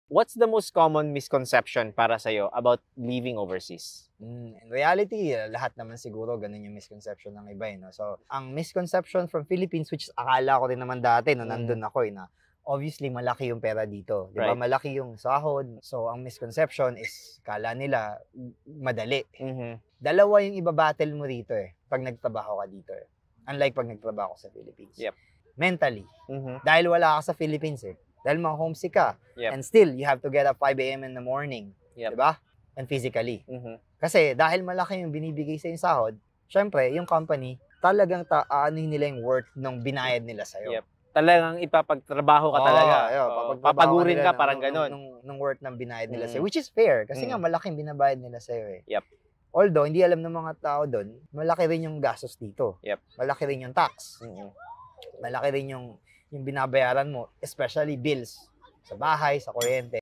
What's the most common misconception para sa'yo about living overseas? In reality, lahat naman siguro ganun yung misconception ng iba, no? So, ang misconception from Philippines, which akala ko din naman dati no nandun ako, na obviously malaki yung pera dito, 'di ba? Right. Malaki yung sahod. So, ang misconception is kala nila madali. Dalawa yung iba-battle mo dito pag nagtrabaho ka dito. Unlike pag nagtrabaho ka sa Philippines. Yep. Mentally. Dahil wala ka sa Philippines Dahil mga homesick ka. Yep. And still, you have to get up 5 a.m. in the morning. Yep. Diba? And physically. Kasi dahil malaki yung binibigay sa yung sahod, syempre, yung company, talagang aanuhin nila yung worth ng binayad nila sa'yo. Yep. Talagang ipapagtrabaho ka talaga. Papagurin ka, parang ganun. Nung worth ng binayad nila sa'yo. Which is fair. Kasi nga, malaking binabayad nila sa'yo Yep. Although, hindi alam ng mga tao doon, malaki rin yung gastos dito. Yep. Malaki rin yung tax. Malaki rin yung binabayaran mo, especially bills sa bahay, sa kuryente.